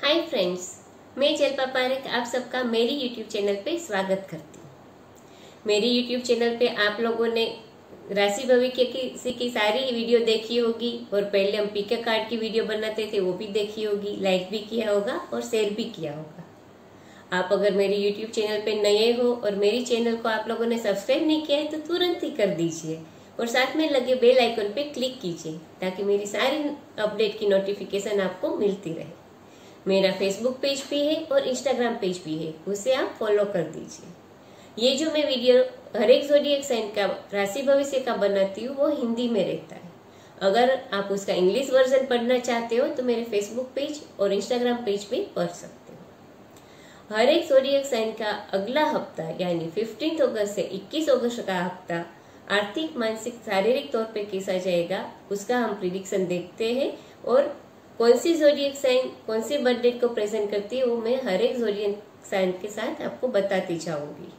Hi friends, मैं जल्पा पारेख आप सबका मेरी यूट्यूब चैनल पे स्वागत करती हूँ। मेरी यूट्यूब चैनल पे आप लोगों ने राशि भविष्य की सारी वीडियो देखी होगी और पहले हम पीके कार्ड की वीडियो बनाते थे वो भी देखी होगी, लाइक भी किया होगा और शेयर भी किया होगा। आप अगर मेरी यूट्यूब चैनल पे नए हो और मेरी चैनल को आप लोगों ने सब्सक्राइब नहीं किया है तो तुरंत ही कर दीजिए और साथ में लगे बेल आइकन पे क्लिक कीजिए ताकि मेरी सारी अपडेट की नोटिफिकेशन आपको मिलती रहे। मेरा फेसबुक पेज भी है और इंस्टाग्राम पेज भी है, उसे आप फॉलो कर दीजिए। ये जो मैं वीडियो हर एक ज़ोडिएक साइन का राशि भविष्य का बनाती हूँ वो हिंदी में रहता है। अगर आप उसका इंग्लिश वर्जन पढ़ना चाहते हो तो मेरे फेसबुक पेज और इंस्टाग्राम पेज पे पढ़ सकते हो। हर एक ज़ोडिएक साइन का अगला हफ्ता यानी 15 अगस्त से 21 अगस्त का हफ्ता आर्थिक, मानसिक, शारीरिक तौर पे कैसा जाएगा उसका हम प्रिडिक्शन देखते हैं और कौन सी ज़ोडिएक साइन कौन सी बर्थ डेट को प्रेजेंट करती है वो मैं हर एक ज़ोडिएक साइन के साथ आपको बताती जाऊंगी।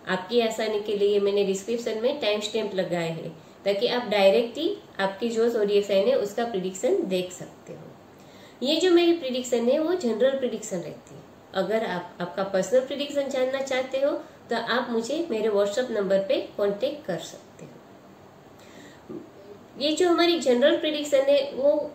आपकी आसानी के लिए मैंने डिस्क्रिप्शन में टाइम स्टैम्प लगाए हैं ताकि आप डायरेक्ट ही आपकी जो ज़ोडिएक साइन है उसका प्रिडिक्शन देख सकते हो। ये जो मेरी प्रिडिक्शन है वो जनरल प्रिडिक्शन रहती है। अगर आप आपका पर्सनल प्रिडिक्शन जानना चाहते हो तो आप मुझे मेरे व्हाट्सएप नंबर पे कांटेक्ट कर सकते हो। ये जो हमारी जनरल प्रिडिक्शन है वो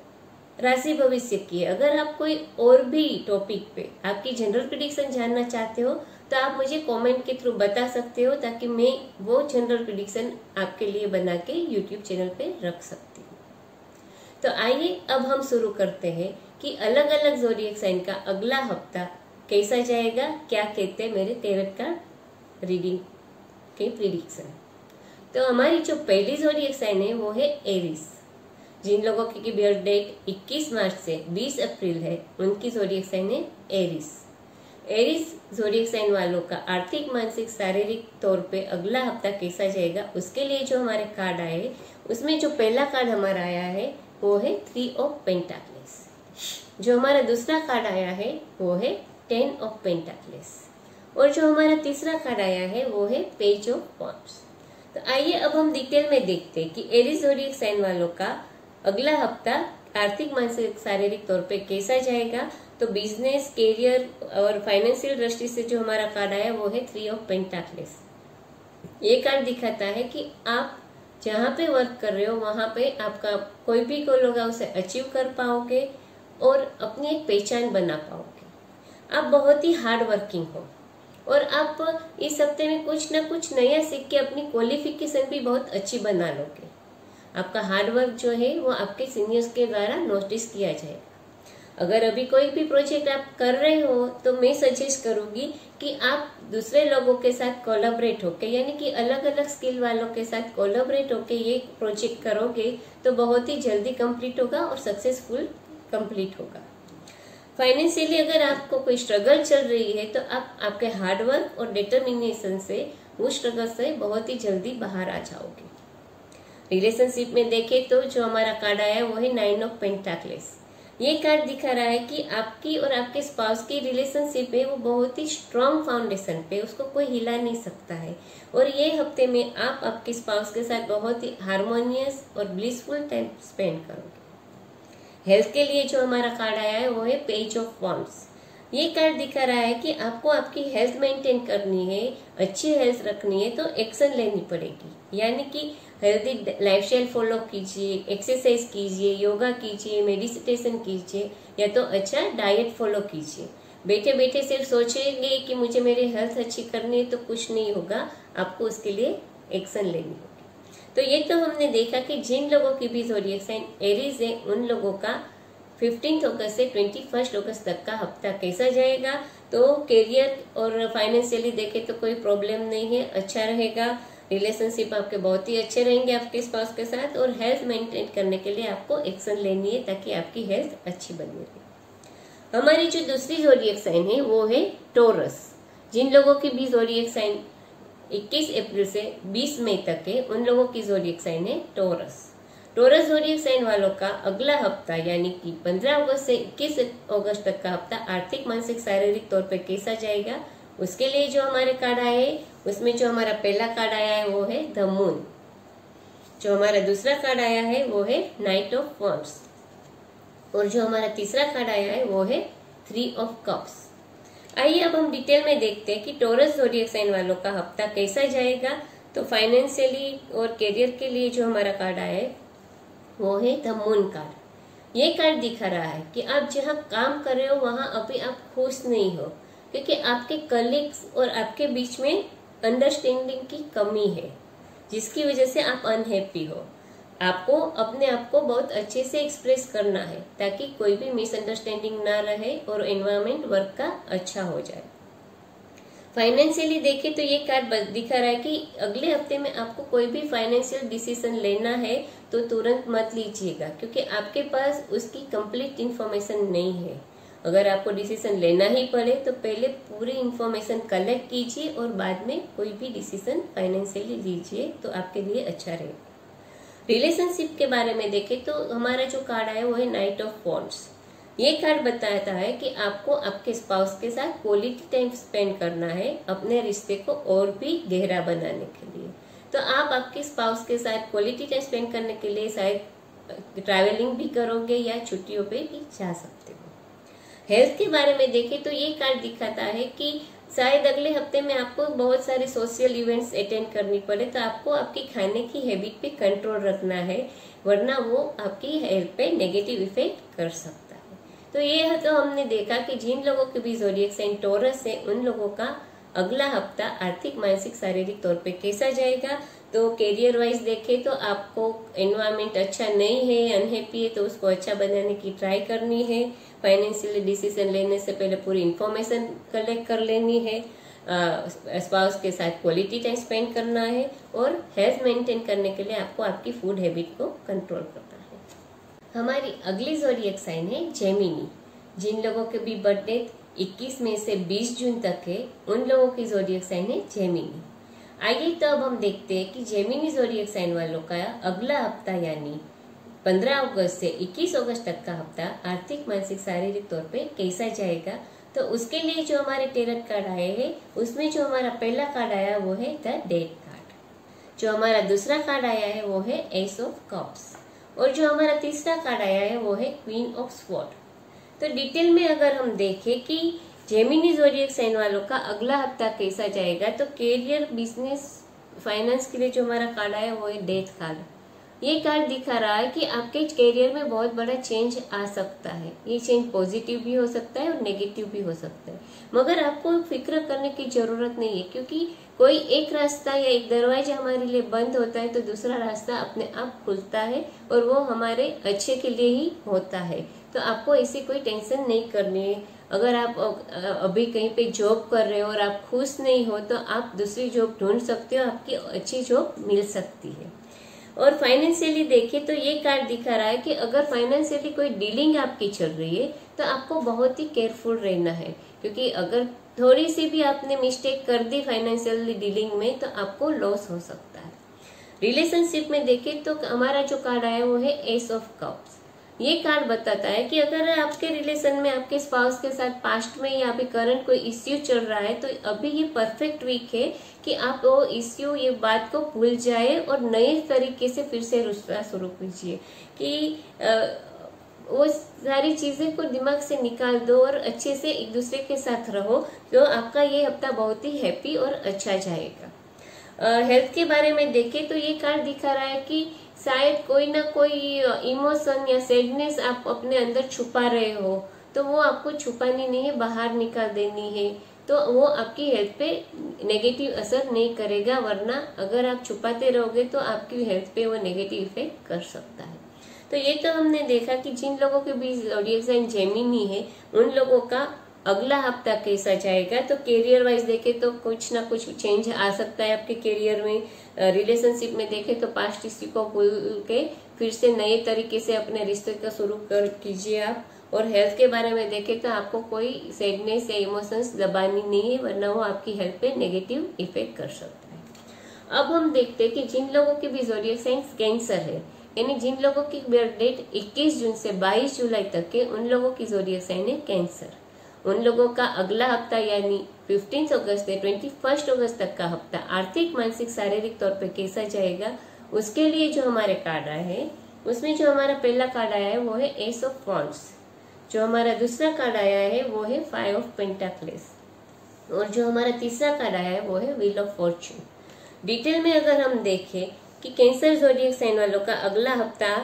राशि भविष्य की है। अगर आप कोई और भी टॉपिक पे आपकी जनरल प्रिडिक्शन जानना चाहते हो तो आप मुझे कमेंट के थ्रू बता सकते हो ताकि मैं वो जनरल प्रिडिक्शन आपके लिए बना के यूट्यूब चैनल पे रख सकती हूँ। तो आइए अब हम शुरू करते हैं कि अलग अलग ज़ोडिएक साइन का अगला हफ्ता कैसा जाएगा, क्या कहते हैं मेरे टैरोट का रीडिंग के प्रिडिक्शन। तो हमारी जो पहली ज़ोडिएक साइन है वो है एरीज। जिन लोगों की बर्थ डेट 21 मार्च से 20 अप्रैल है उनकी ज़ोडिएक साइन है एरीज। एरीज ज़ोडिएक साइन वालों का आर्थिक, मानसिक, शारीरिक तौर पे अगला हफ्ता कैसा जाएगा उसके लिए जो हमारे कार्ड आए उसमें जो पहला कार्ड हमारा आया है वो है 3 ऑफ पेंटाकल्स। जो हमारा दूसरा कार्ड आया है वो है 10 ऑफ पेंटाकल्स और जो हमारा तीसरा कार्ड आया है वो है पेज ऑफ वांड्स। तो आइए अब हम डिटेल में देखते हैं कि एरीज ज़ोडिएक साइन वालों का अगला हफ्ता आर्थिक, मानसिक, शारीरिक तौर पे कैसा जाएगा। तो बिजनेस, कैरियर और फाइनेंशियल दृष्टि से जो हमारा कार्ड आया वो है 3 ऑफ पेंटाकल्स। ये कार्ड दिखाता है कि आप जहाँ पे वर्क कर रहे हो वहां पे आपका कोई भी गोल होगा उसे अचीव कर पाओगे और अपनी एक पहचान बना पाओगे। आप बहुत ही हार्ड वर्किंग हो और आप इस हफ्ते में कुछ ना कुछ नया सीख के अपनी क्वालिफिकेशन भी बहुत अच्छी बना लोगे। आपका हार्डवर्क जो है वो आपके सीनियर्स के द्वारा नोटिस किया जाएगा। अगर अभी कोई भी प्रोजेक्ट आप कर रहे हो तो मैं सजेस्ट करूंगी कि आप दूसरे लोगों के साथ कोलैबोरेट होके यानी कि अलग अलग स्किल वालों के साथ कोलैबोरेट होके ये प्रोजेक्ट करोगे तो बहुत ही जल्दी कंप्लीट होगा और सक्सेसफुल कंप्लीट होगा। फाइनेंशियली अगर आपको कोई स्ट्रगल चल रही है तो आप आपके हार्डवर्क और डिटर्मिनेशन से उस स्ट्रगल से बहुत ही जल्दी बाहर आ जाओगे। रिलेशनशिप में देखें तो जो हमारा कार्ड आया है वो है 9 ऑफ पेंटाकल्स। ये कार्ड दिखा रहा है कि आपकी और आपके स्पाउस की रिलेशनशिप है वो बहुत ही स्ट्रांग फाउंडेशन पे, उसको कोई हिला नहीं सकता है और ये हफ्ते में आप आपके स्पाउस के साथ बहुत ही हार्मोनियस और ब्लिसफुल टाइम स्पेंड करोगे। हेल्थ के लिए जो हमारा कार्ड आया है वो है पेज ऑफ वांड्स। ये कार्ड दिखा रहा है कि आपको आपकी हेल्थ मेंटेन करनी है, अच्छी हेल्थ रखनी है तो एक्शन लेनी पड़ेगी। यानी कि हेल्दी लाइफस्टाइल फॉलो कीजिए, एक्सरसाइज कीजिए, योगा कीजिए, मेडिटेशन कीजिए या तो अच्छा डाइट फॉलो कीजिए। बैठे बैठे सिर्फ सोचेंगे कि मुझे मेरी हेल्थ अच्छी करनी है तो कुछ नहीं होगा, आपको उसके लिए एक्शन लेनी होगी। तो ये तो हमने देखा कि जिन लोगों की भी ज़ोडिएक साइन एरीज है उन लोगों का 15 अगस्त से 21 अगस्त तक का हफ्ता कैसा जाएगा। तो कैरियर और फाइनेंशियली देखे तो कोई प्रॉब्लम नहीं है, अच्छा रहेगा। रिलेशनशिप आपके बहुत ही अच्छे रहेंगे आपके स्पाउस के साथ और हेल्थ मेंटेन करने के लिए आपको एक्शन लेनी है ताकि आपकी हेल्थ अच्छी बनी रहे। हमारी जो दूसरी ज़ोडिएक साइन है वो है टॉरस। जिन लोगों की भी ज़ोडिएक साइन 21 अप्रैल से 20 मई तक है उन लोगों की ज़ोडिएक साइन है टॉरस। टॉरस ज़ोडिएक साइन वालों का अगला हफ्ता यानी कि 15 अगस्त से 21 अगस्त तक का हफ्ता आर्थिक, मानसिक, शारीरिक तौर पे कैसा जाएगा उसके लिए जो हमारे कार्ड आए हैं उसमें जो हमारा पहला कार्ड आया है वो है द मून। जो हमारा दूसरा कार्ड आया है वो है नाइट ऑफ वांड्स और जो हमारा तीसरा कार्ड आया है वो है 3 ऑफ कप्स। आइए अब हम डिटेल में देखते हैं कि टॉरस ज़ोडिएक साइन वालों का हफ्ता कैसा जाएगा। तो फाइनेंशियली और करियर के लिए जो हमारा कार्ड आया है वो है द मून कार्ड। ये कार्ड दिखा रहा है कि आप जहाँ काम कर रहे हो वहां अभी आप खुश नहीं हो, क्योंकि आपके कलीग्स और आपके बीच में अंडरस्टैंडिंग की कमी है, जिसकी वजह से आप अनहैप्पी हो। आपको अपने आप को बहुत अच्छे से एक्सप्रेस करना है ताकि कोई भी मिसअंडरस्टैंडिंग ना रहे और एनवायरमेंट वर्क का अच्छा हो जाए। फाइनेंशियली देखें तो ये कार्ड दिखा रहा है कि अगले हफ्ते में आपको कोई भी फाइनेंशियल डिसीजन लेना है तो तुरंत मत लीजिएगा, क्योंकि आपके पास उसकी कंप्लीट इंफॉर्मेशन नहीं है। अगर आपको डिसीजन लेना ही पड़े तो पहले पूरी इंफॉर्मेशन कलेक्ट कीजिए और बाद में कोई भी डिसीजन फाइनेंशियली लीजिए तो आपके लिए अच्छा रहेगा। रिलेशनशिप के बारे में देखें तो हमारा जो कार्ड आया वो है नाइट ऑफ वॉन्ड्स। ये कार्ड बताता है कि आपको आपके स्पाउस के साथ क्वालिटी टाइम स्पेंड करना है अपने रिश्ते को और भी गहरा बनाने के लिए। तो आप आपके स्पाउस के साथ क्वालिटी टाइम स्पेंड करने के लिए शायद ट्रैवलिंग भी करोगे या छुट्टियों पे भी जा सकते हो। हेल्थ के बारे में देखें तो ये कार्ड दिखाता है कि शायद अगले हफ्ते में आपको बहुत सारे सोशल इवेंट्स अटेंड करनी पड़े, तो आपको आपकी खाने की हैबिट पे कंट्रोल रखना है, वरना वो आपकी हेल्थ पे नेगेटिव इफेक्ट कर सकता है। तो ये तो हमने देखा कि जिन लोगों के भी ज़ोडिएक साइन टॉरस है उन लोगों का अगला हफ्ता आर्थिक, मानसिक, शारीरिक तौर पे कैसा जाएगा। तो कैरियर वाइज देखें तो आपको एनवायरमेंट अच्छा नहीं है, अनहैप्पी है, तो उसको अच्छा बनाने की ट्राई करनी है। फाइनेंशियल डिसीजन लेने से पहले पूरी इंफॉर्मेशन कलेक्ट कर लेनी है, स्पाउस के साथ क्वालिटी टाइम स्पेंड करना है और हेल्थ मेंटेन करने के लिए आपको आपकी फूड हैबिट को कंट्रोल करना है। हमारी अगली ज़ोडिएक साइन है जेमिनी। जिन लोगों के भी बर्थडे 21 मई से 20 जून तक है उन लोगों की ज़ोडिएक साइन है जेमिनी। आइए तो अब हम देखते हैं कि जेमिनी ज़ोडिएक साइन वालों का अगला हफ्ता यानी 15 अगस्त से 21 अगस्त तक का हफ्ता आर्थिक, मानसिक, शारीरिक तौर पे कैसा जाएगा। तो उसके लिए जो हमारे टेरट कार्ड आए हैं उसमें जो हमारा पहला कार्ड आया वो है द डेथ कार्ड। जो हमारा दूसरा कार्ड आया है वो है एस ऑफ कप्स और जो हमारा तीसरा कार्ड आया है वो है क्वीन ऑफ स्वॉर्ड। तो डिटेल में अगर हम देखें कि जेमिनी ज़ोडिएक साइन वालों का अगला हफ्ता कैसा जाएगा, तो कैरियर, बिजनेस, फाइनेंस के लिए जो हमारा कार्ड आया वो है डेथ कार्ड। ये कार्ड दिखा रहा है कि आपके कैरियर में बहुत बड़ा चेंज आ सकता है। ये चेंज पॉजिटिव भी हो सकता है और नेगेटिव भी हो सकता है, मगर आपको फिक्र करने की जरूरत नहीं है, क्योंकि कोई एक रास्ता या एक दरवाजा हमारे लिए बंद होता है तो दूसरा रास्ता अपने आप खुलता है और वो हमारे अच्छे के लिए ही होता है। तो आपको ऐसी कोई टेंशन नहीं करनी है। अगर आप अभी कहीं पे जॉब कर रहे हो और आप खुश नहीं हो तो आप दूसरी जॉब ढूंढ सकते हो, आपकी अच्छी जॉब मिल सकती है। और फाइनेंशियली देखें तो ये कार्ड दिखा रहा है कि अगर फाइनेंशियली कोई डीलिंग आपकी चल रही है तो आपको बहुत ही केयरफुल रहना है, क्योंकि अगर थोड़ी सी भी आपने मिस्टेक कर दी फाइनेंशियली डीलिंग में तो आपको लॉस हो सकता है। रिलेशनशिप में देखें तो हमारा जो कार्ड आया वो है एस ऑफ कप्स। ये कार्ड बताता है कि अगर आपके रिलेशन में आपके स्पाउस के साथ पास्ट में या अभी करंट कोई इश्यू चल रहा है तो अभी ये परफेक्ट वीक है कि आप वो इश्यू, ये बात को भूल जाए और नए तरीके से फिर से रिश्ता शुरू कीजिए, कि वो सारी चीजें को दिमाग से निकाल दो और अच्छे से एक दूसरे के साथ रहो। तो आपका ये हफ्ता बहुत ही हैप्पी और अच्छा जाएगा। हेल्थ के बारे में देखें तो ये कार्ड दिखा रहा है कि शायद कोई ना कोई इमोशन या सैडनेस आप अपने अंदर छुपा रहे हो, तो वो आपको छुपानी नहीं है, बाहर निकाल देनी है। तो वो आपकी हेल्थ पे नेगेटिव असर नहीं करेगा, वरना अगर आप छुपाते रहोगे तो आपकी हेल्थ पे वो नेगेटिव इफेक्ट कर सकता है। तो ये तो हमने देखा कि जिन लोगों के भी ज़ोडिएक साइन जेमिनी है उन लोगों का अगला हफ्ता कैसा जाएगा। तो कैरियर वाइज देखे तो कुछ ना कुछ चेंज आ सकता है आपके कैरियर में। रिलेशनशिप में देखे तो पास्ट इश्यू को भूल के फिर से नए तरीके से अपने रिश्ते का शुरू कर कीजिए आप। और हेल्थ के बारे में देखे तो आपको कोई सैडनेस या इमोशंस दबानी नहीं है, वरना वो आपकी हेल्थ पे नेगेटिव इफेक्ट कर सकता है। अब हम देखते हैं कि जिन लोगों की भी ज़ोडिएक साइन कैंसर है, यानी जिन लोगों की बर्थ डेट 21 जून से 22 जुलाई तक है उन लोगों की ज़ोडिएक साइन है कैंसर। उन लोगों का अगला हफ्ता यानी 15 अगस्त से 21 अगस्त तक का हफ्ता आर्थिक, मानसिक, शारीरिक तौर पे कैसा जाएगा, उसके लिए जो हमारे कार्ड आए हैं उसमें जो हमारा पहला कार्ड आया है वो है एस ऑफ वॉन्ड्स। जो हमारा दूसरा कार्ड आया है वो है 5 ऑफ पेंटाक्लेस, और जो हमारा तीसरा कार्ड आया है वो है व्हील ऑफ फॉर्चून। डिटेल में अगर हम देखें कि कैंसर ज़ोडिएक साइन वालों का अगला हफ्ता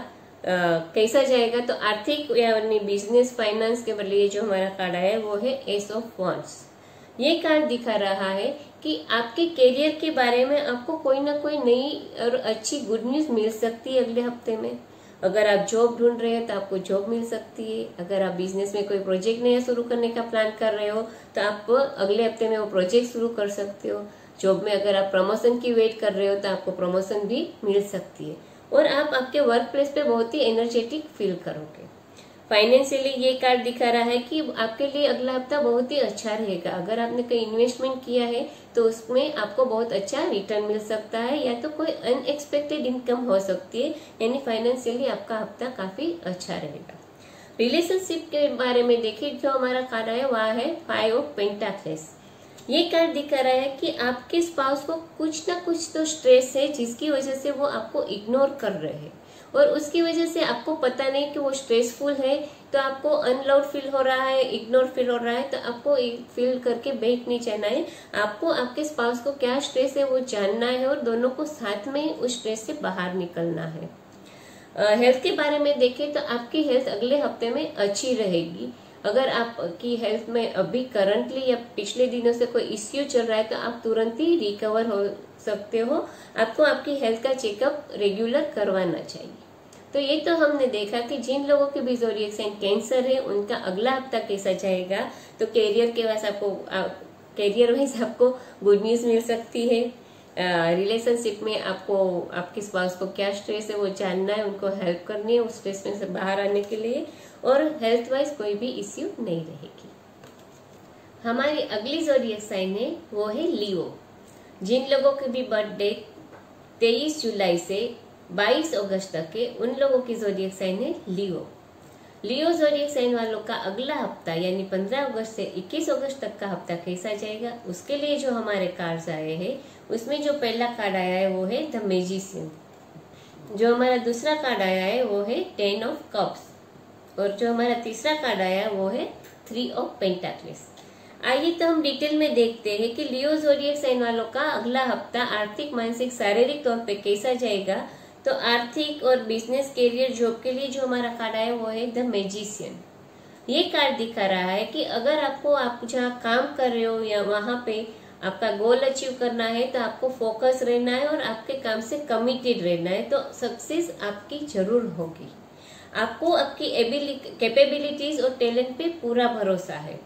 कैसा जाएगा, तो आर्थिक यानी बिजनेस फाइनेंस के लिए जो हमारा कार्ड आया है वो है एस ऑफ वांड्स। ये कार्ड दिखा रहा है कि आपके करियर के बारे में आपको कोई ना कोई नई और अच्छी गुड न्यूज मिल सकती है अगले हफ्ते में। अगर आप जॉब ढूंढ रहे हो तो आपको जॉब मिल सकती है। अगर आप बिजनेस में कोई प्रोजेक्ट नया शुरू करने का प्लान कर रहे हो तो आप अगले हफ्ते में वो प्रोजेक्ट शुरू कर सकते हो। जॉब में अगर आप प्रमोशन की वेट कर रहे हो तो आपको प्रमोशन भी मिल सकती है, और आप आपके वर्क प्लेस पे बहुत ही एनर्जेटिक फील करोगे। फाइनेंशियली ये कार्ड दिखा रहा है कि आपके लिए अगला हफ्ता बहुत ही अच्छा रहेगा। अगर आपने कोई इन्वेस्टमेंट किया है तो उसमें आपको बहुत अच्छा रिटर्न मिल सकता है, या तो कोई अनएक्सपेक्टेड इनकम हो सकती है, यानी फाइनेंशियली आपका हफ्ता काफी अच्छा रहेगा। रिलेशनशिप के बारे में देखिए, जो हमारा कार्ड है वह है 5 ऑफ पेंटाक्लेस। ये कार्ड दिखा रहा है कि आपके स्पाउस को कुछ ना कुछ तो स्ट्रेस है जिसकी वजह से वो आपको इग्नोर कर रहे हैं, और उसकी वजह से आपको पता नहीं कि वो स्ट्रेसफुल है, तो आपको अनलाउड फील हो रहा है, इग्नोर फील हो रहा है, तो आपको फील करके बैठ नहीं जाना है। आपको आपके स्पाउस को क्या स्ट्रेस है वो जानना है, और दोनों को साथ में उस स्ट्रेस से बाहर निकलना है। हेल्थ के बारे में देखें तो आपकी हेल्थ अगले हफ्ते में अच्छी रहेगी। अगर आपकी हेल्थ में अभी करंटली या पिछले दिनों से कोई इश्यू चल रहा है तो आप तुरंत ही रिकवर हो सकते हो। आपको आपकी हेल्थ का चेकअप रेगुलर करवाना चाहिए। तो ये तो हमने देखा कि जिन लोगों के भी ज़ोडिएक साइन कैंसर है उनका अगला हफ्ता कैसा जाएगा। तो कैरियर वाइज आपको गुड न्यूज मिल सकती है। रिलेशनशिप में आपको आपके स्पाउस को क्या स्ट्रेस है वो जानना है, उनको हेल्प करनी है उस स्ट्रेस में से बाहर आने के लिए, और हेल्थ वाइज कोई भी इश्यू नहीं रहेगी। हमारी अगली ज़ोडिएक साइन है वो है लियो। जिन लोगों की भी बर्थ डेट 23 जुलाई से 22 अगस्त तक है उन लोगों की ज़ोडिएक साइन है लियो। लियो ज़ोडिएक साइन वालों का अगला हफ्ता यानी 15 अगस्त से 21 अगस्त तक का हफ्ता कैसा जाएगा, उसके लिए जो हमारे कार्ड्स आए हैं उसमें जो पहला कार्ड आया है वो है द मैजिशियन। जो हमारा दूसरा कार्ड आया है वो है 10 ऑफ कप्स, और जो हमारा तीसरा कार्ड आया है वो है 3 ऑफ पेंटाक्लेस। आइए तो हम डिटेल में देखते हैं कि लियो ज़ोडिएक साइन वालों का अगला हफ्ता आर्थिक, मानसिक, शारीरिक तौर पे कैसा जाएगा। तो आर्थिक और बिजनेस, करियर, जॉब के लिए जो हमारा कार्ड आया वो है द मैजिशियन। ये कार्ड दिखा रहा है कि अगर आपको आप जहाँ काम कर रहे हो या वहां पे आपका गोल अचीव करना है तो आपको फोकस रहना है और आपके काम से कमिटेड रहना है, तो सक्सेस आपकी जरूर होगी। आपको आपकी कैपेबिलिटीज और टैलेंट पे पूरा भरोसा है।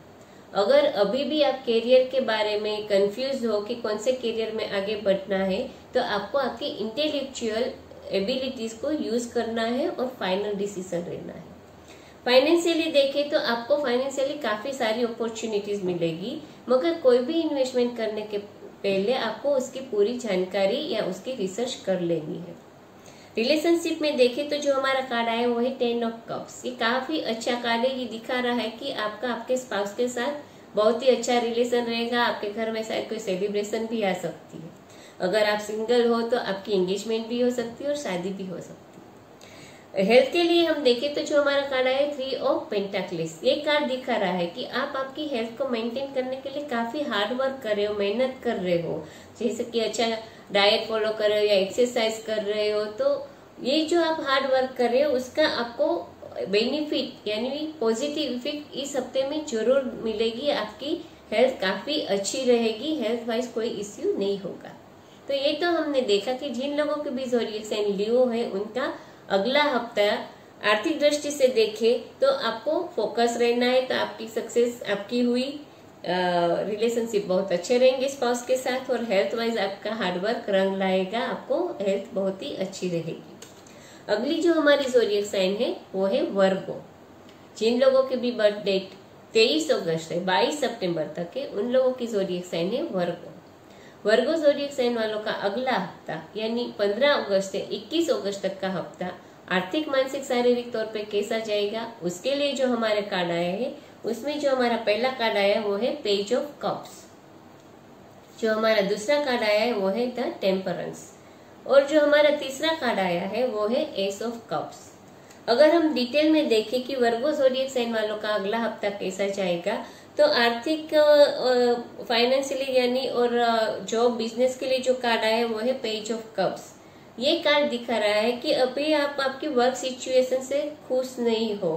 अगर अभी भी आप करियर के बारे में कंफ्यूज हो कि कौन से करियर में आगे बढ़ना है, तो आपको आपकी इंटेलेक्चुअल एबिलिटीज को यूज करना है और फाइनल डिसीजन लेना है। फाइनेंशियली देखें तो आपको फाइनेंशियली काफी सारी अपॉर्चुनिटीज मिलेगी, मगर कोई भी इन्वेस्टमेंट करने के पहले आपको उसकी पूरी जानकारी या उसकी रिसर्च कर लेनी है। रिलेशनशिप में देखें तो जो हमारा कार्ड आया वो है 10 ऑफ कप्स। ये काफी अच्छा कार्ड है। ये दिखा रहा है कि आपका आपके स्पाउस के साथ बहुत ही अच्छा रिलेशन रहेगा। आपके घर में शायद कोई सेलिब्रेशन भी आ सकती है। अगर आप सिंगल हो तो आपकी एंगेजमेंट भी हो सकती है और शादी भी हो सकती है। हेल्थ के लिए हम देखें तो जो हमारा कार्ड आया है 3 ऑफ पेंटाक्लेस। ये कार्ड दिखा रहा है कि आप आपकी हेल्थ को मेंटेन करने के लिए काफी हार्ड वर्क कर रहे हो, मेहनत कर रहे हो, जैसे कि अच्छा डाइट फॉलो कर रहे हो या एक्सरसाइज कर रहे हो। तो ये जो आप हार्ड वर्क कर रहे हो उसका आपको बेनिफिट यानी पॉजिटिव इफेक्ट इस हफ्ते में जरूर मिलेगी। आपकी हेल्थ काफी अच्छी रहेगी, हेल्थ वाइज कोई इश्यू नहीं होगा। तो ये तो हमने देखा कि जिन लोगों के भी ज़ोडिएक साइन लियो है उनका अगला हफ्ता आर्थिक दृष्टि से देखे तो आपको फोकस रहना है, तो आपकी सक्सेस आपकी हुई। रिलेशनशिप बहुत अच्छे रहेंगे स्पाउस के साथ, और हेल्थ वाइज आपका हार्डवर्क रंग लाएगा, आपको हेल्थ बहुत ही अच्छी रहेगी। अगली जो हमारी ज़ोडिएक साइन है वो है वर्गो। जिन लोगों के भी बर्थ डेट 23 अगस्त से 22 सितंबर तक है उन लोगों की ज़ोडिएक साइन है वर्गो। वर्गो ज़ोडिएक साइन वालों का अगला हफ्ता यानी 15 अगस्त से 21 अगस्त तक का हफ्ता आर्थिक, मानसिक, शारीरिक तौर पे कैसा जाएगा, उसके लिए जो हमारे कार्ड आए हैं उसमें जो हमारा पहला कार्ड आया है वो है पेज ऑफ कप्स। जो हमारा दूसरा कार्ड आया है वो है द टेम्परेंस, और जो हमारा तीसरा कार्ड आया है वो है एस ऑफ कप्स। अगर हम डिटेल में देखें कि वर्गो ज़ोडिएक साइन वालों का अगला हफ्ता कैसा जाएगा, तो आर्थिक फाइनेंशियली यानी और जॉब बिजनेस के लिए जो कार्ड आया है वो है पेज ऑफ कप्स। ये कार्ड दिखा रहा है कि अभी आप आपकी वर्क सिचुएशन से खुश नहीं हो।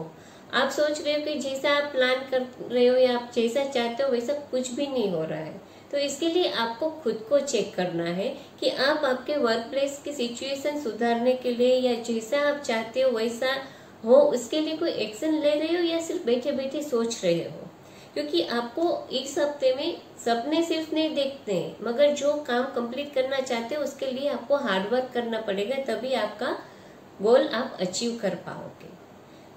आप सोच रहे हो कि जैसा आप प्लान कर रहे हो या आप जैसा चाहते हो वैसा कुछ भी नहीं हो रहा है। तो इसके लिए आपको खुद को चेक करना है कि आप आपके वर्क प्लेस की सिचुएशन सुधारने के लिए या जैसा आप चाहते हो वैसा हो उसके लिए कोई एक्शन ले रहे हो या सिर्फ बैठे बैठे सोच रहे हो। क्योंकि आपको इस हफ्ते में सपने सिर्फ नहीं देखते हैं, मगर जो काम कंप्लीट करना चाहते हो उसके लिए आपको हार्डवर्क करना पड़ेगा, तभी आपका गोल आप अचीव कर पाओगे।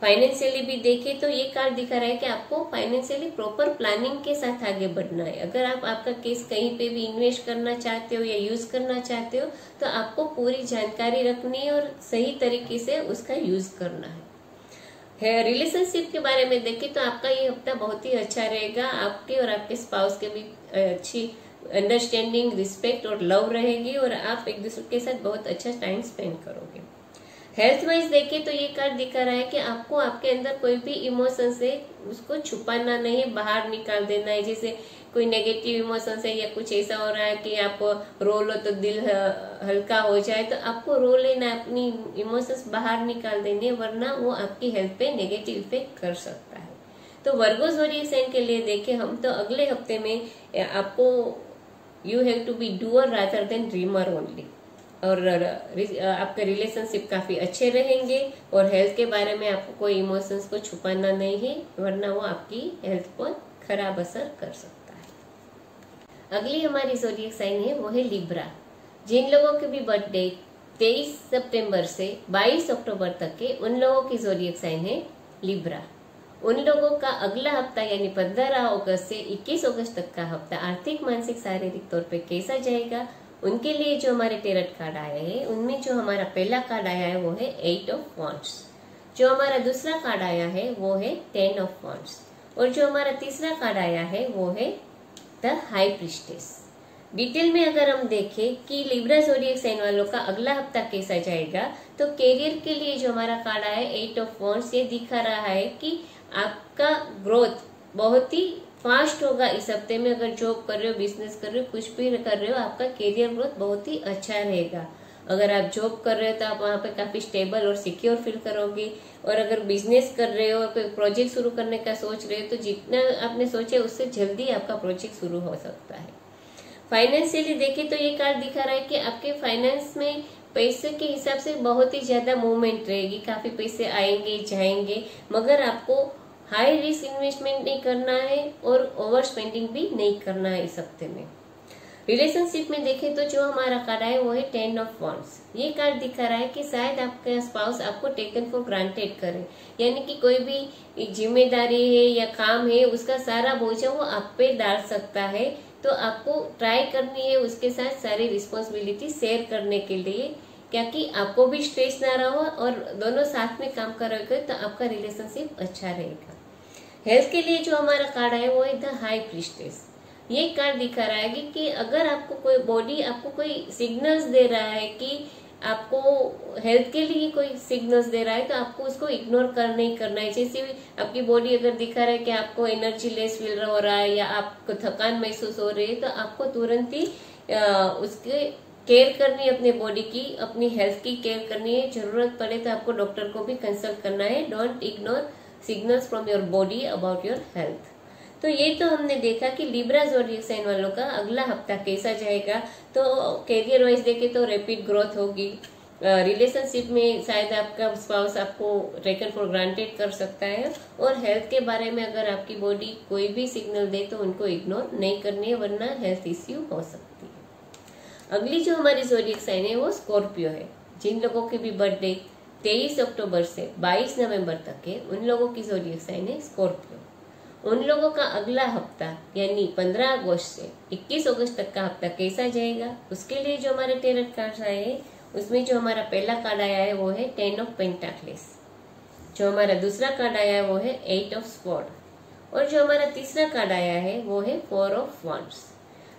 फाइनेंशियली भी देखें तो ये कार्ड दिखा रहा है कि आपको फाइनेंशियली प्रॉपर प्लानिंग के साथ आगे बढ़ना है। अगर आप आपका केस कहीं पे भी इन्वेस्ट करना चाहते हो या यूज करना चाहते हो तो आपको पूरी जानकारी रखनी है और सही तरीके से उसका यूज करना है। रिलेशनशिप के बारे में देखें तो आपका ये हफ्ता बहुत ही अच्छा रहेगा। आपके और आपके स्पाउस के भी अच्छी अंडरस्टैंडिंग, रिस्पेक्ट और लव रहेगी और आप एक दूसरे के साथ बहुत अच्छा टाइम स्पेंड करोगे। हेल्थ वाइज देखें तो ये कार्ड दिखा रहा है कि आपको आपके अंदर कोई भी इमोशंस है उसको छुपाना नहीं है, बाहर निकाल देना है। जैसे कोई नेगेटिव इमोशंस है या कुछ ऐसा हो रहा है कि आप रो लो तो दिल हल्का हो जाए, तो आपको रो लेना, अपनी इमोशंस बाहर निकाल देने, वरना वो आपकी हेल्थ पे नेगेटिव इफेक्ट कर सकता है। तो वर्गो ज़ोडिएक साइन के लिए देखें हम तो अगले हफ्ते में आपको you have to be doer rather than dreamer only, और आपके रिलेशनशिप काफी अच्छे रहेंगे और हेल्थ के बारे में आपको कोई इमोशंस को छुपाना नहीं है, वरना वो आपकी हेल्थ पर खराब असर कर सकता है। अगली हमारी ज़ोडिएक साइन है वो है लिब्रा। जिन लोगों के भी बर्थडे 23 सितंबर से 22 अक्टूबर तक के, उन लोगों की ज़ोडिएक साइन है लिब्रा। उन लोगों का अगला हफ्ता यानी 15 अगस्त से 21 अगस्त तक का हफ्ता आर्थिक, मानसिक, शारीरिक तौर पे कैसा जाएगा, उनके लिए जो हमारे टेरट कार्ड आए हैं उनमें जो हमारा पहला कार्ड आया है वो है 8 ऑफ वांड्स, जो हमारा दूसरा कार्ड आया है वो है 10 ऑफ वांड्स, और जो हमारा तीसरा कार्ड आया है वो है द हाई प्रीस्टेस। डिटेल में अगर हम देखें कि लिब्रा ज़ोडिएक साइन वालों का अगला हफ्ता कैसा जाएगा, तो कैरियर के लिए जो हमारा कार्ड आया है 8 ऑफ वांड्स, ये दिखा रहा है कि आपका ग्रोथ बहुत ही फास्ट होगा इस हफ्ते में। अगर जॉब कर रहे हो, बिजनेस कर रहे हो, कुछ भी कर रहे हो, आपका कैरियर ग्रोथ बहुत ही अच्छा रहेगा। अगर आप जॉब कर रहे हो तो आप वहाँ पे काफी स्टेबल और सिक्योर फील करोगे, और अगर बिजनेस कर रहे हो, कोई प्रोजेक्ट शुरू करने का सोच रहे हो, तो जितना आपने सोचे उससे जल्दी आपका प्रोजेक्ट शुरू हो सकता है। फाइनेंशियली देखें तो ये कार्ड दिखा रहा है कि आपके फाइनेंस में पैसे के हिसाब से बहुत ही ज्यादा मूवमेंट रहेगी, काफी पैसे आएंगे जाएंगे, मगर आपको हाई रिस्क इन्वेस्टमेंट नहीं करना है और ओवर स्पेंडिंग भी नहीं करना है इस हफ्ते में। रिलेशनशिप में देखें तो जो हमारा कार्ड है वो है 10 ऑफ वांड्स। ये कार्ड दिखा रहा है कि शायद आपका स्पाउस आपको टेकन फॉर ग्रांटेड करे, यानी कि कोई भी जिम्मेदारी है या काम है उसका सारा बोझ वो आप पे डाल सकता है। तो आपको ट्राई करनी है उसके साथ सारी रिस्पॉन्सिबिलिटी शेयर करने के लिए, क्योंकि आपको भी स्ट्रेस ना रहो और दोनों साथ में काम करोगे तो आपका रिलेशनशिप अच्छा रहेगा। हेल्थ के लिए जो हमारा कार्ड है वो है द हाई प्रीस्टेस। ये कार्ड दिखा रहा है कि अगर आपको कोई बॉडी आपको कोई सिग्नल्स दे रहा है कि आपको हेल्थ के लिए कोई सिग्नल्स दे रहा है, तो आपको उसको इग्नोर नहीं करना है। जैसे आपकी बॉडी अगर दिखा रहा है कि आपको एनर्जी लेस फील हो रहा है या आपको थकान महसूस हो रही है, तो आपको तुरंत ही उसके केयर करनी है, अपने बॉडी की, अपनी हेल्थ की केयर करनी है। जरूरत पड़े तो आपको डॉक्टर को भी कंसल्ट करना है। Don't ignore signals from your body about your health. तो ये तो हमने देखा कि लिब्रा ज़ोडिएक साइन वालों का अगला हफ्ता कैसा जाएगा। तो कैरियर वाइज देखे तो रैपिड ग्रोथ होगी, रिलेशनशिप में शायद आपका स्पाउस आपको टेकन फॉर ग्रांटेड कर सकता है, और हेल्थ के बारे में अगर आपकी बॉडी कोई भी सिग्नल दे तो उनको इग्नोर नहीं करनी है, वरना हेल्थ इश्यू हो सकती है। अगली जो हमारी ज़ोडिएक साइन है वो स्कॉर्पियो है। जिन लोगों की भी बर्थडे 23 अक्टूबर से 22 नवंबर तक है, उन लोगों की ज़ोडिएक साइन है स्कॉर्पियो। उन लोगों का अगला हफ्ता यानी 15 अगस्त से 21 अगस्त तक का हफ्ता कैसा जाएगा, उसके लिए जो हमारे टेरट कार्ड आए हैं उसमें जो हमारा पहला कार्ड आया है वो है 10 ऑफ पेंटाक्लेस, जो हमारा दूसरा कार्ड आया है वो है 8 ऑफ स्वॉर्ड, और जो हमारा तीसरा कार्ड आया है वो है 4 ऑफ वांड्स।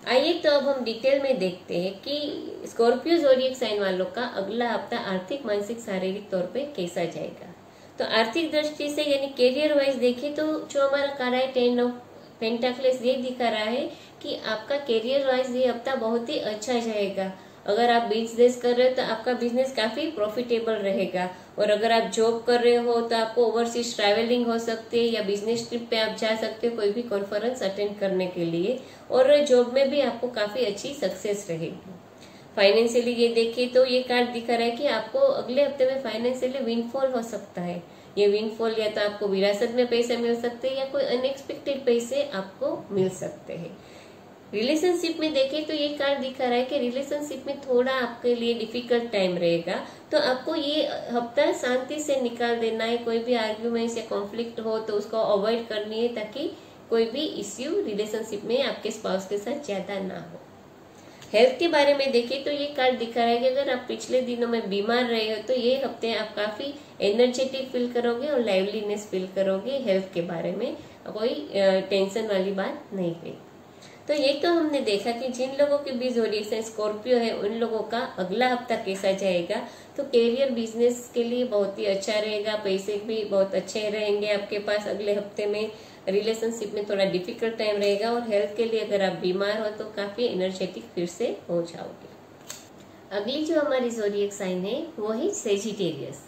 आइए तो अब हम डिटेल में देखते हैं कि स्कॉर्पियो ज़ोडिएक साइन वालों का अगला हफ्ता आर्थिक, मानसिक, शारीरिक तौर पे कैसा जाएगा। तो आर्थिक दृष्टि से यानी करियर वाइज देखें तो जो हमारा कार्ड है 10 ऑफ पेंटाक्लेस ये दिखा रहा है कि आपका करियर वाइज ये हफ्ता बहुत ही अच्छा जाएगा। अगर आप बिजनेस कर रहे हो तो आपका बिजनेस काफी प्रॉफिटेबल रहेगा, और अगर आप जॉब कर रहे हो तो आपको ओवरसीज ट्रैवलिंग हो सकती है या बिजनेस ट्रिप पे आप जा सकते हो कोई भी कॉन्फ्रेंस अटेंड करने के लिए, और जॉब में भी आपको काफी अच्छी सक्सेस रहेगी। फाइनेंशियली ये देखिए तो ये कार्ड दिखा रहा है कि आपको अगले हफ्ते में फाइनेंशियली विनफॉल हो सकता है। ये विनफॉल या तो आपको विरासत में पैसे मिल सकते हैं या कोई अनएक्सपेक्टेड पैसे आपको मिल सकते हैं। रिलेशनशिप में देखें तो ये कार्ड दिखा रहा है कि रिलेशनशिप में थोड़ा आपके लिए डिफिकल्ट टाइम रहेगा, तो आपको ये हफ्ता शांति से निकाल देना है। कोई भी आर्ग्यूमेंट्स या कॉन्फ्लिक्ट हो तो उसको अवॉइड करनी है, ताकि कोई भी इश्यू रिलेशनशिप में आपके स्पाउस के साथ ज्यादा ना हो। हेल्थ के बारे में देखें तो ये कार्ड दिखा रहा है कि अगर आप पिछले दिनों में बीमार रहे हो तो ये हफ्ते आप काफी एनर्जेटिक फील करोगे और लाइवलीनेस फील करोगे। हेल्थ के बारे में कोई टेंशन वाली बात नहीं है। तो ये तो हमने देखा कि जिन लोगों के भी ज़ोडिएक साइन स्कॉर्पियो है उन लोगों का अगला हफ्ता कैसा जाएगा। तो करियर बिजनेस के लिए बहुत ही अच्छा रहेगा, पैसे भी बहुत अच्छे रहेंगे आपके पास अगले हफ्ते में। रिलेशनशिप में थोड़ा डिफिकल्ट टाइम रहेगा, और हेल्थ के लिए अगर आप बीमार हो तो काफी एनर्जेटिक फिर से हो जाओगे। अगली जो हमारी ज़ोडिएक साइन है वो है सेजिटेरियस।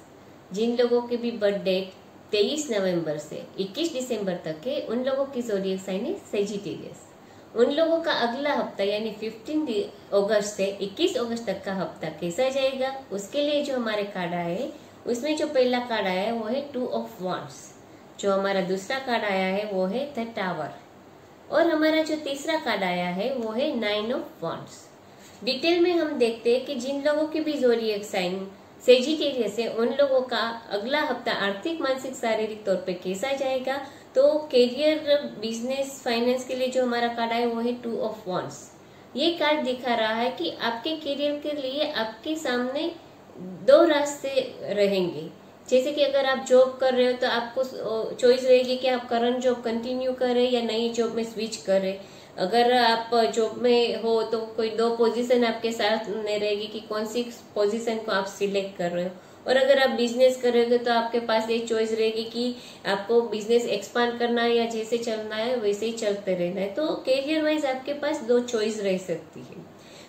जिन लोगों के भी बर्थ डेट 23 नवंबर से 21 दिसंबर तक है उन लोगों की ज़ोडिएक साइन है सेजिटेरियस। उन लोगों का अगला हफ्ता यानी 15 अगस्त से 21 अगस्त तक का हफ्ता कैसा जाएगा, उसके लिए जो हमारे कार्ड आए है उसमें जो पहला कार्ड आया है वो है 2 ऑफ वांड्स। जो हमारा दूसरा कार्ड आया है वो है द टावर, और हमारा जो तीसरा कार्ड आया है वो है 9 ऑफ वांड्स। डिटेल में हम देखते हैं कि जिन लोगों की भी ज़ोडिएक साइन सेजिटेरियस है उन लोगों का अगला हफ्ता आर्थिक, मानसिक, शारीरिक तौर पे कैसा जाएगा। तो करियर, बिजनेस, फाइनेंस के लिए जो हमारा कार्ड है वो है 2 ऑफ वांड्स। ये कार्ड दिखा रहा है कि आपके करियर के लिए आपके सामने दो रास्ते रहेंगे। जैसे कि अगर आप जॉब कर रहे हो तो आपको चॉइस रहेगी कि आप करंट जॉब कंटिन्यू करें या नई जॉब में स्विच करें। अगर आप जॉब में हो तो कोई दो पोजीशन आपके साथ में रहेगी कि कौन सी पोजीशन को आप सिलेक्ट कर रहे हो। और अगर आप बिजनेस करोगे तो आपके पास एक चॉइस रहेगी कि आपको बिजनेस एक्सपांड करना है या जैसे चलना है वैसे ही चलते रहना है। तो करियर वाइज आपके पास दो चॉइस रह सकती है।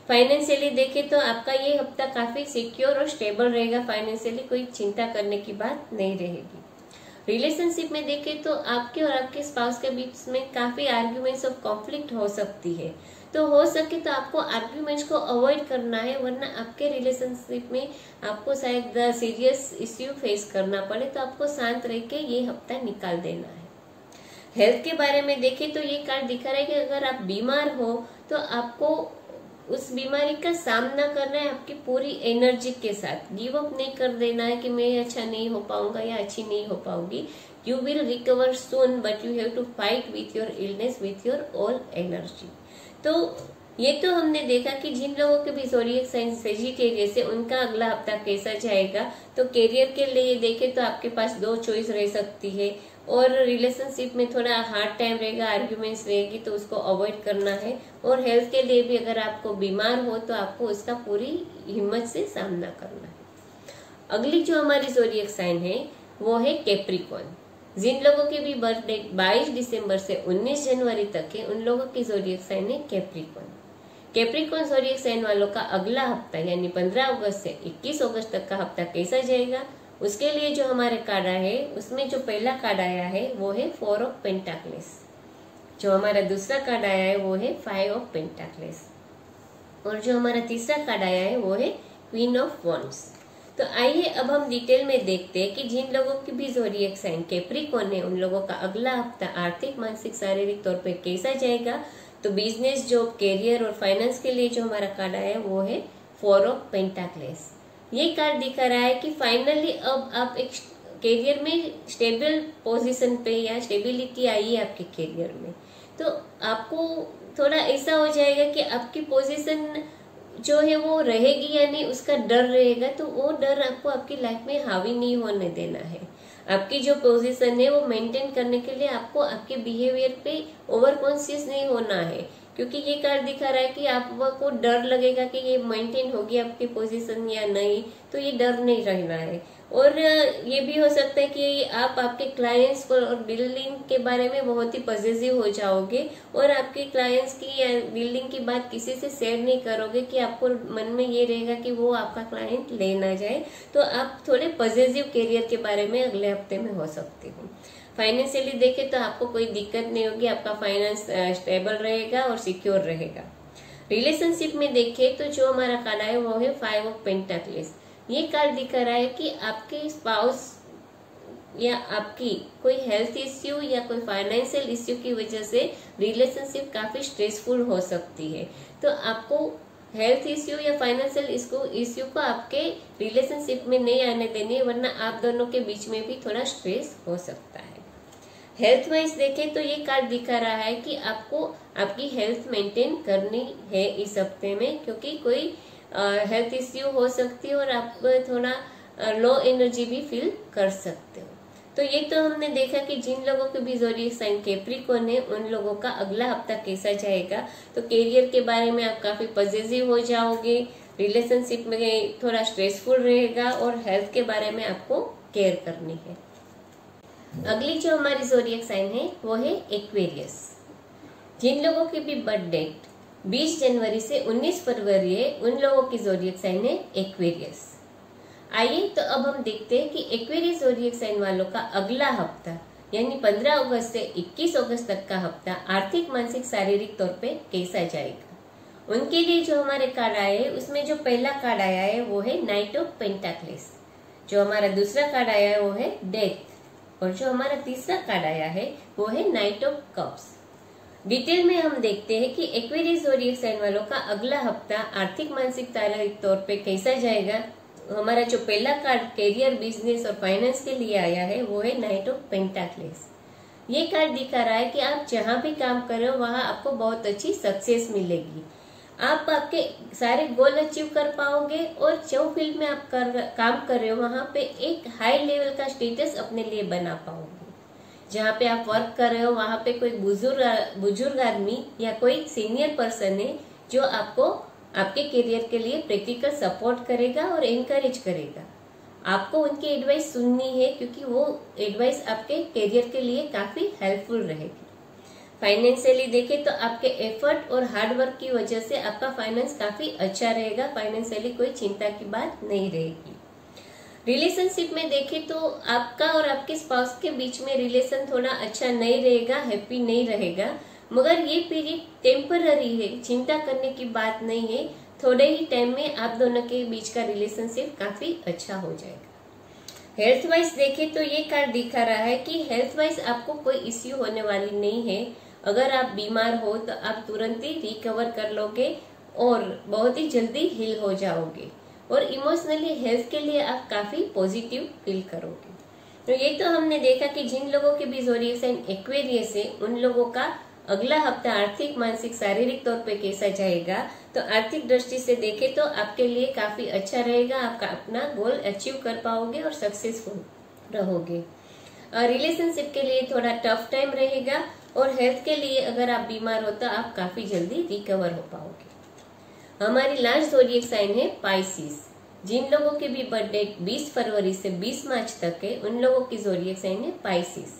फाइनेंशियली देखें तो आपका ये हफ्ता काफी सिक्योर और स्टेबल रहेगा। फाइनेंशियली कोई चिंता करने की बात नहीं रहेगी। रिलेशनशिप में देखें तो आपके और आपके स्पाउस के बीच में काफी आर्ग्यूमेंट्स और कॉन्फ्लिक्ट हो सकती है। तो हो सके तो आपको आर्ग्यूमेंट्स को अवॉइड करना है, वरना आपके रिलेशनशिप में आपको शायद सीरियस इश्यू फेस करना पड़े। तो आपको शांत रह के ये हफ्ता निकाल देना है। हेल्थ के बारे में देखें तो ये कार्ड दिखा रहा है कि अगर आप बीमार हो तो आपको उस बीमारी का सामना करना है आपकी पूरी एनर्जी के साथ। गिव अप नहीं कर देना है कि मैं अच्छा नहीं हो पाऊंगा या अच्छी नहीं हो पाऊंगी। You will recover soon, but you have to fight with your illness with your all energy. तो ये तो हमने देखा कि जिन लोगों के भी ज़ोडिएक साइन सेजिटेरियस है उनका अगला हफ्ता कैसा जाएगा। तो करियर के लिए देखें तो आपके पास दो चॉइस रह सकती है, और रिलेशनशिप में थोड़ा हार्ड टाइम रहेगा, आर्ग्यूमेंट्स रहेगी तो उसको अवॉइड करना है। और हेल्थ के लिए भी अगर आपको बीमार हो तो आपको उसका पूरी हिम्मत से सामना करना है। अगली जो हमारी ज़ोडिएक साइन है वो है कैप्रिकॉर्न। जिन लोगों के भी बर्थ डेट 22 दिसंबर से 19 जनवरी तक है उन लोगों की ज़ोडिएक साइन है कैप्रिकॉर्न। कैप्रिकॉर्न ज़ोडिएक साइन वालों का अगला हफ्ता यानी 15 अगस्त से 21 अगस्त तक का हफ्ता कैसा जाएगा, उसके लिए जो हमारे कार्ड है उसमें जो पहला कार्ड आया है वो है 4 ऑफ पेंटाक्लेस। जो हमारा दूसरा कार्ड आया है वो है 5 ऑफ पेंटाक्लेस, और जो हमारा तीसरा कार्ड आया है वो है क्वीन ऑफ वॉन्ड्स। तो आइए अब हम डिटेल में देखते हैं कि जिन लोगों की भी ज़ोडिएक साइन कैप्रिकॉर्न है उन लोगों का अगला हफ्ता आर्थिक, मानसिक, शारीरिक तौर पे कैसा जाएगा। तो बिजनेस, जॉब, कैरियर और फाइनेंस के लिए जो हमारा कार्ड आया है वो है 4 ऑफ पेंटाक्लेस। ये कार्ड दिखा रहा है कि फाइनली अब आप एक करियर में स्टेबल पोजीशन पे या स्टेबिलिटी आई है आपके करियर में। तो आपको थोड़ा ऐसा हो जाएगा कि आपकी पोजीशन जो है वो रहेगी या नहीं उसका डर रहेगा। तो वो डर आपको आपकी लाइफ में हावी नहीं होने देना है। आपकी जो पोजीशन है वो मेंटेन करने के लिए आपको आपके बिहेवियर पे ओवर कॉन्शियस नहीं होना है क्योंकि ये कार्ड दिखा रहा है कि आपको डर लगेगा कि ये मेंटेन होगी आपकी पोजीशन या नहीं, तो ये डर नहीं रहना है। और ये भी हो सकता है कि आप आपके क्लाइंट्स को और डीलिंग के बारे में बहुत ही पॉजिटिव हो जाओगे और आपके क्लाइंट्स की या डीलिंग की बात किसी से शेयर नहीं करोगे कि आपको मन में ये रहेगा कि वो आपका क्लाइंट ले ना जाए। तो आप थोड़े पॉजिटिव कैरियर के बारे में अगले हफ्ते में हो सकते हो। फाइनेंशियली देखें तो आपको कोई दिक्कत नहीं होगी, आपका फाइनेंस स्टेबल रहेगा और सिक्योर रहेगा। रिलेशनशिप में देखें तो जो हमारा कार्ड है वो है 5 ऑफ पेंटाकल्स। ये कार्ड दिखा रहा है कि आपके स्पाउस या आपकी कोई हेल्थ इश्यू या कोई फाइनेंशियल इश्यू की वजह से रिलेशनशिप काफी स्ट्रेसफुल हो सकती है। तो आपको हेल्थ इश्यू या फाइनेंशियल इश्यू को आपके रिलेशनशिप में नहीं आने देनी है, वरना आप दोनों के बीच में भी थोड़ा स्ट्रेस हो सकता है। हेल्थ वाइज देखें तो ये कार्ड दिखा रहा है कि आपको आपकी हेल्थ मेंटेन करनी है इस हफ्ते में, क्योंकि कोई हेल्थ इश्यू हो सकती है और आप थोड़ा लो एनर्जी भी फील कर सकते हो। तो ये तो हमने देखा कि जिन लोगों के भी ज़ोडिएक साइन कैप्रिकॉर्न है उन लोगों का अगला हफ्ता कैसा जाएगा। तो कैरियर के बारे में आप काफी पॉजिटिव हो जाओगे, रिलेशनशिप में थोड़ा स्ट्रेसफुल रहेगा और हेल्थ के बारे में आपको केयर करनी है। अगली जो हमारी ज़ोडिएक साइन है वो है एक्वेरियस। जिन लोगों की भी बर्थ डेट 20 जनवरी से 19 फरवरी है उन लोगों की ज़ोडिएक साइन है एक्वेरियस। आइए तो अब हम देखते हैं कि एक्वेरियस ज़ोडिएक साइन वालों का अगला हफ्ता यानी 15 अगस्त से 21 अगस्त तक का हफ्ता आर्थिक, मानसिक, शारीरिक तौर पे कैसा जाएगा। उनके लिए जो हमारे कार्ड आए हैं उसमें जो पहला कार्ड आया है वो है नाइट ऑफ पेंटाकल्स, जो हमारा दूसरा कार्ड आया है वो है डेथ और जो हमारा तीसरा कार्ड आया है वो है नाइट ऑफ कप्स। डिटेल में हम देखते हैं कि एक्वेरियस ज़ोडिएक साइन वालों का अगला हफ्ता आर्थिक, मानसिक, शारीरिक तौर पे कैसा जाएगा। हमारा जो पहला कार्ड कैरियर, बिजनेस और फाइनेंस के लिए आया है वो है नाइट ऑफ पेंटाकल्स। ये कार्ड दिखा रहा है कि आप जहां भी काम कर रहे हो वहां आपको बहुत अच्छी सक्सेस मिलेगी। आप आपके सारे गोल अचीव कर पाओगे और जो फील्ड में आप काम कर रहे हो वहां पे एक हाई लेवल का स्टेटस अपने लिए बना पाओगे। जहाँ पे आप वर्क कर रहे हो वहां पे कोई बुजुर्ग आदमी या कोई सीनियर पर्सन है जो आपको आपके करियर के लिए प्रैक्टिकल सपोर्ट करेगा और एनकरेज करेगा। आपको उनकी एडवाइस सुननी है क्योंकि वो एडवाइस आपके करियर के लिए काफी हेल्पफुल रहेगी। फाइनेंशियली देखें तो आपके एफर्ट और हार्ड वर्क की वजह से आपका फाइनेंस काफी अच्छा रहेगा। फाइनेंशियली कोई चिंता की बात नहीं रहेगी। रिलेशनशिप में देखें तो आपका और आपके स्पाउस के बीच में रिलेशन थोड़ा अच्छा नहीं रहेगा, हैप्पी नहीं रहेगा, मगर ये पीरियड टेम्पररी है, चिंता करने की बात नहीं है। थोड़े ही टाइम में आप दोनों के बीच का रिलेशनशिप काफी अच्छा हो जाएगा। हेल्थ वाइज देखें तो ये कार्ड दिखा रहा है कि हेल्थ वाइज आपको कोई इश्यू होने वाली नहीं है। अगर आप बीमार हो तो आप तुरंत ही रिकवर कर लोगे और बहुत ही जल्दी हील हो जाओगे और इमोशनली हेल्थ के लिए आप काफी पॉजिटिव फील करोगे। तो ये तो हमने देखा कि जिन लोगों के भी ज़ोडिएक साइन एक्वेरियस है उन लोगों का अगला हफ्ता आर्थिक, मानसिक, शारीरिक तौर पे कैसा जाएगा। तो आर्थिक दृष्टि से देखें तो आपके लिए काफी अच्छा रहेगा, आपका अपना गोल अचीव कर पाओगे और सक्सेसफुल रहोगे। रिलेशनशिप के लिए थोड़ा टफ टाइम रहेगा और हेल्थ के लिए अगर आप बीमार हो तो आप काफी जल्दी रिकवर हो पाओगे। हमारी लास्ट ज़ोडिएक साइन है पाइसिस। जिन लोगों की भी बर्थ डेट 20 फरवरी से 20 मार्च तक है उन लोगों की ज़ोडिएक साइन है पाइसिस।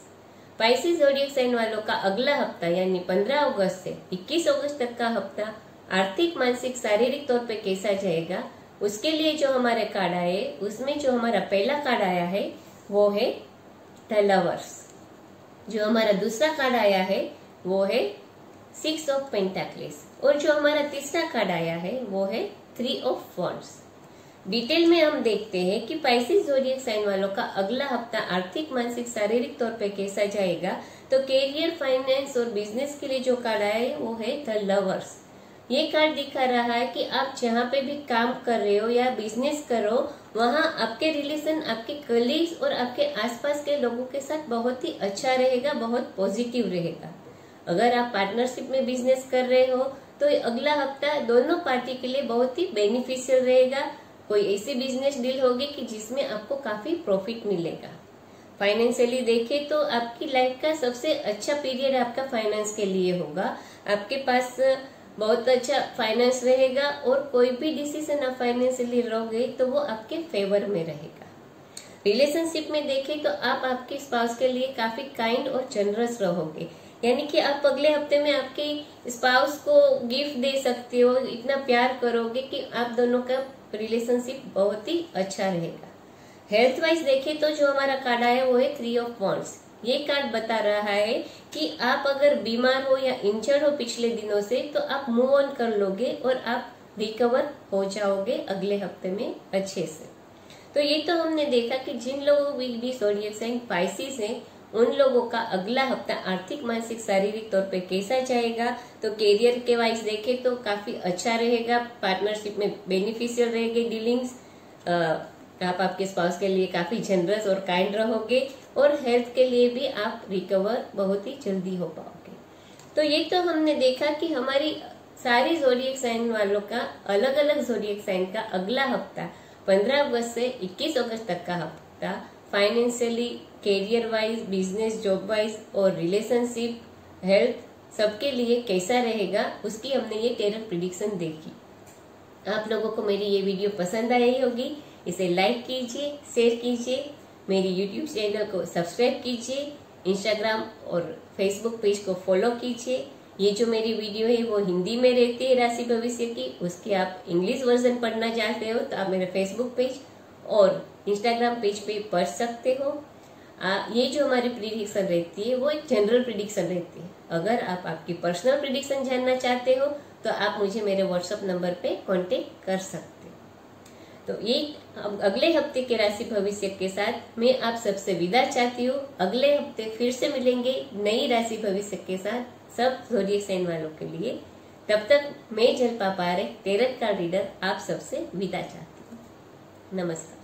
पाइसिस ज़ोडिएक साइन वालों का अगला हफ्ता यानी 15 अगस्त से 21 अगस्त तक का हफ्ता आर्थिक, मानसिक, शारीरिक तौर पे कैसा जाएगा। उसके लिए जो हमारे कार्ड आए उसमें जो हमारा पहला कार्ड आया है वो है द लवर्स। जो हमारा दूसरा कार्ड आया है वो है 6 ऑफ पेंटाकल्स और जो हमारा तीसरा कार्ड आया है वो है 3 ऑफ वॉन्ड्स। डिटेल में हम देखते हैं कि पाइसिस ज़ोडिएक साइन वालों का अगला हफ्ता आर्थिक, मानसिक, शारीरिक तौर पे कैसा जाएगा। तो कैरियर, फाइनेंस और बिजनेस के लिए जो कार्ड आया है वो है द लवर्स। ये कार्ड दिखा रहा है कि आप जहाँ पे भी काम कर रहे हो या बिजनेस करो वहाँ आपके रिलेशन आपके कलीग्स और आपके आसपास के लोगों के साथ बहुत ही अच्छा रहेगा, बहुत पॉजिटिव रहेगा। अगर आप पार्टनरशिप में बिजनेस कर रहे हो तो अगला हफ्ता दोनों पार्टी के लिए बहुत ही बेनिफिशियल रहेगा। कोई ऐसी बिजनेस डील होगी कि जिसमें आपको काफी प्रॉफिट मिलेगा। फाइनेंशियली देखें तो आपकी लाइफ का सबसे अच्छा पीरियड आपका फाइनेंस के लिए होगा। आपके पास बहुत अच्छा फाइनेंस रहेगा और कोई भी डिसीजन आप फाइनेंशियली लोगे तो वो आपके फेवर में रहेगा। रिलेशनशिप में देखें तो आप आपके स्पाउस के लिए काफी काइंड और जनरस रहोगे, यानी कि आप अगले हफ्ते में आपके स्पाउस को गिफ्ट दे सकते हो, इतना प्यार करोगे कि आप दोनों का रिलेशनशिप बहुत ही अच्छा रहेगा। हेल्थ वाइज देखें तो जो हमारा कार्ड आया वो है 3 ऑफ वॉन्ड्स। ये कार्ड बता रहा है कि आप अगर बीमार हो या इंजर्ड हो पिछले दिनों से तो आप मूव ऑन कर लोगे और आप रिकवर हो जाओगे अगले हफ्ते में अच्छे से। तो ये तो हमने देखा कि जिन लोगों की भी ज़ोडिएक साइन पाइसिस है उन लोगों का अगला हफ्ता आर्थिक, मानसिक, शारीरिक तौर पे कैसा जाएगा। तो कैरियर के वाइज देखें तो काफी अच्छा रहेगा, पार्टनरशिप में बेनिफिशियल रहेगी डीलिंग्स, आप आपके स्पाउस के लिए काफी जनरस और काइंड रहोगे और हेल्थ के लिए भी आप रिकवर बहुत ही जल्दी हो पाओगे। तो ये तो हमने देखा कि हमारी सारी ज़ोडिएक साइन वालों का अलग अलग ज़ोडिएक साइन का अगला हफ्ता 15 अगस्त से 21 अगस्त तक का हफ्ता financially, career wise, business, job wise और रिलेशनशिप, हेल्थ सबके लिए कैसा रहेगा उसकी हमने ये टेरर प्रिडिक्शन देखी। आप लोगों को मेरी ये वीडियो पसंद आई होगी, इसे लाइक कीजिए, शेयर कीजिए, मेरी यूट्यूब चैनल को सब्सक्राइब कीजिए, इंस्टाग्राम और फेसबुक पेज को फॉलो कीजिए। ये जो मेरी वीडियो है वो हिंदी में रहती है राशि भविष्य की, उसके आप इंग्लिश वर्जन पढ़ना चाहते हो तो आप मेरे फेसबुक पेज और इंस्टाग्राम पेज पे पढ़ सकते हो। ये जो हमारी प्रिडिक्शन रहती है वो एक जनरल प्रिडिक्शन रहती है। अगर आप आपकी पर्सनल प्रिडिक्शन जानना चाहते हो तो आप मुझे मेरे व्हाट्सएप नंबर पे कांटेक्ट कर सकते हो। तो ये अगले हफ्ते के राशि भविष्य के साथ मैं आप सबसे विदा चाहती हूँ। अगले हफ्ते फिर से मिलेंगे नई राशि भविष्य के साथ सब ज़ोडिएक साइन वालों के लिए। तब तक मैं Jalpa Parekh terror card reader आप सबसे विदा चाहती हूँ। नमस्कार।